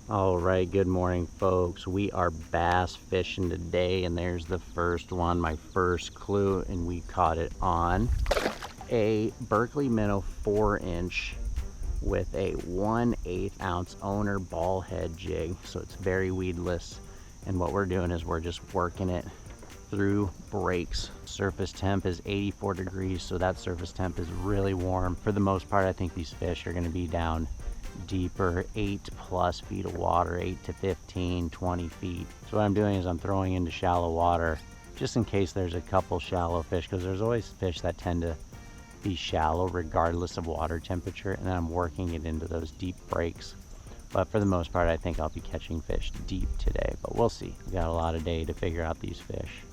All right, good morning, folks. We are bass fishing today, and there's the first one, my first clue, and we caught it on a Berkley Minnow 4-inch with a 1/8 ounce owner ballhead jig. So it's very weedless, and what we're doing is we're just working it through breaks. Surface temp is 84 degrees, so that surface temp is really warm. For the most part, I think these fish are going to be down deeper, 8+ feet of water, 8 to 15, 20 feet. So what I'm doing is I'm throwing into shallow water just in case there's a couple shallow fish, because there's always fish that tend to be shallow regardless of water temperature, and then I'm working it into those deep breaks. But for the most part, I think I'll be catching fish deep today, but we'll see. We got a lot of day to figure out these fish.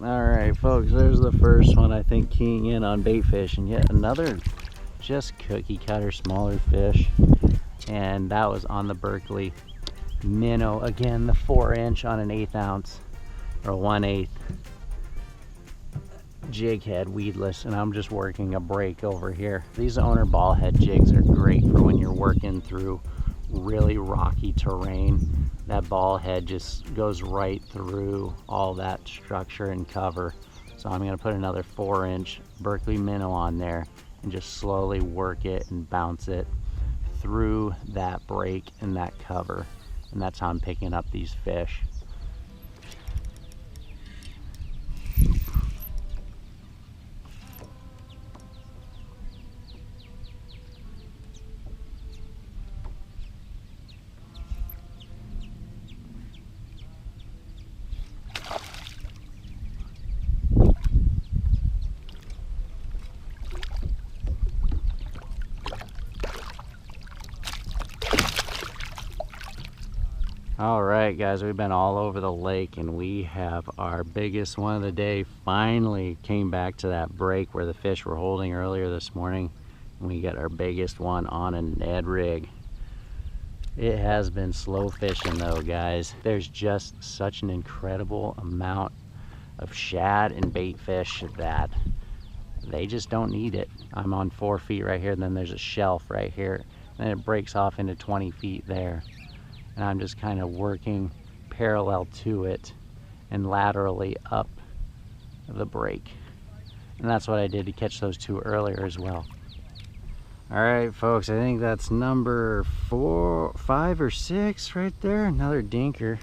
All right, folks, there's the first one, I think, keying in on bait fish, and yet another just cookie cutter smaller fish, and that was on the Berkley Minnow. Again, the 4-inch on an 1/8 ounce or 1/8 jig head, weedless, and I'm just working a break over here. These owner ball head jigs are great for when you're working through really rocky terrain. That ball head just goes right through all that structure and cover. So I'm going to put another 4-inch Berkley Minnow on there and just slowly work it and bounce it through that break and that cover, and that's how I'm picking up these fish. All right, guys, we've been all over the lake, and we have our biggest one of the day. Finally came back to that break where the fish were holding earlier this morning, and we got our biggest one on a Ned rig. It has been slow fishing though, guys. There's just such an incredible amount of shad and bait fish that they just don't need it. I'm on 4 feet right here, and then there's a shelf right here, and it breaks off into 20 feet there. And I'm just kind of working parallel to it and laterally up the break. And that's what I did to catch those two earlier as well. All right, folks, I think that's number 4, 5, or 6 right there. Another dinker.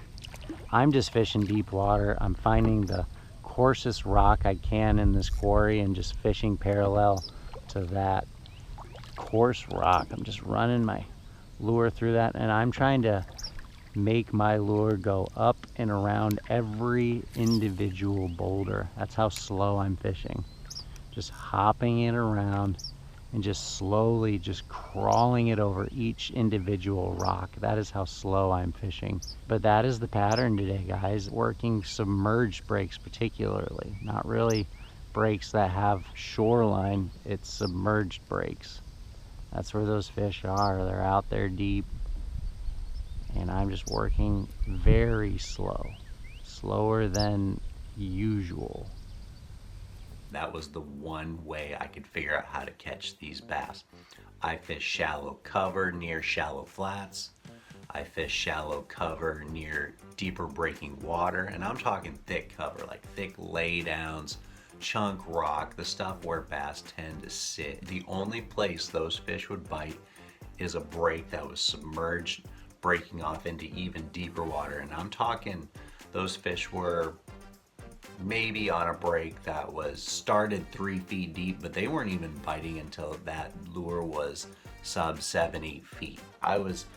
I'm just fishing deep water. I'm finding the coarsest rock I can in this quarry and just fishing parallel to that coarse rock. I'm just running my lure through that, and I'm trying to make my lure go up and around every individual boulder. That's how slow I'm fishing. Just hopping it around and just slowly just crawling it over each individual rock. That is how slow I'm fishing. But that is the pattern today, guys. Working submerged breaks particularly, not really breaks that have shoreline. It's submerged breaks. That's where those fish are. They're out there deep, and I'm just working very slow, slower than usual. That was the one way I could figure out how to catch these bass. I fish shallow cover near shallow flats. I fish shallow cover near deeper breaking water, and I'm talking thick cover, like thick laydowns, chunk rock, the stuff where bass tend to sit. The only place those fish would bite is a break that was submerged, breaking off into even deeper water. And I'm talking those fish were maybe on a break that was started 3 feet deep, but they weren't even biting until that lure was sub 7-8 feet. I was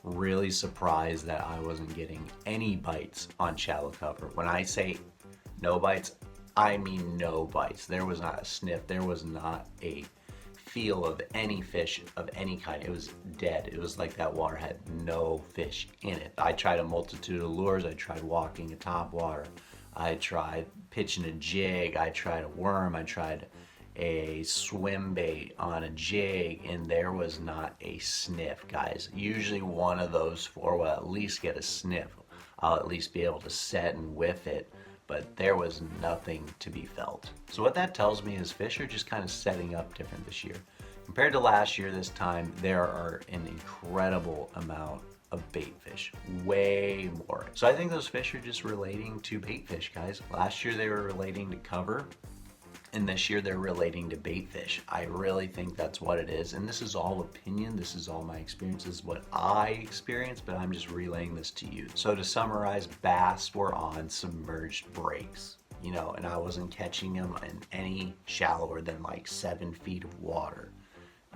really surprised that I wasn't getting any bites on shallow cover. When I say no bites, I mean no bites. There was not a sniff. There was not a feel of any fish of any kind. It was dead. It was like that water had no fish in it. I tried a multitude of lures. I tried walking a top water. I tried pitching a jig. I tried a worm. I tried a swim bait on a jig, and there was not a sniff, guys. Usually one of those four will at least get a sniff. I'll at least be able to set and whiff it, but there was nothing to be felt. So what that tells me is fish are just kind of setting up different this year. Compared to last year this time, there are an incredible amount of bait fish, way more. So I think those fish are just relating to bait fish, guys. Last year they were relating to cover, and this year they're relating to bait fish. I really think that's what it is, and this is all opinion, this is all my experience, this is what I experienced, but I'm just relaying this to you. So to summarize, bass were on submerged breaks, you know, and I wasn't catching them in any shallower than like 7 feet of water.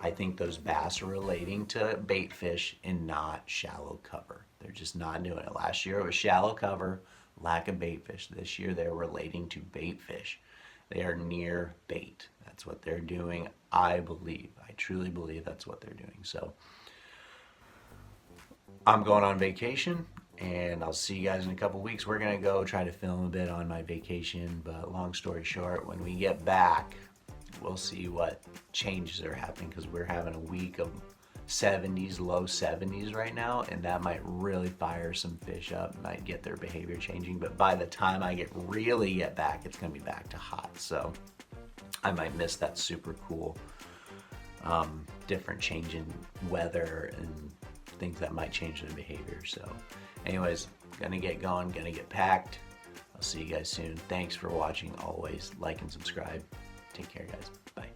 I think those bass are relating to bait fish and not shallow cover. They're just not doing it. Last year it was shallow cover, lack of bait fish. This year they're relating to bait fish. They are near bait. That's what they're doing, I believe. I truly believe that's what they're doing. So I'm going on vacation, and I'll see you guys in a couple weeks. We're gonna go try to film a bit on my vacation, but long story short, when we get back, we'll see what changes are happening, because we're having a week of 70s, low 70s right now, and that might really fire some fish up, might get their behavior changing. But by the time I really get back, it's gonna be back to hot. So I might miss that super cool, different change in weather and things that might change their behavior. So anyways, gonna get going, gonna get packed. I'll see you guys soon. Thanks for watching. Always like and subscribe. Take care, guys. Bye.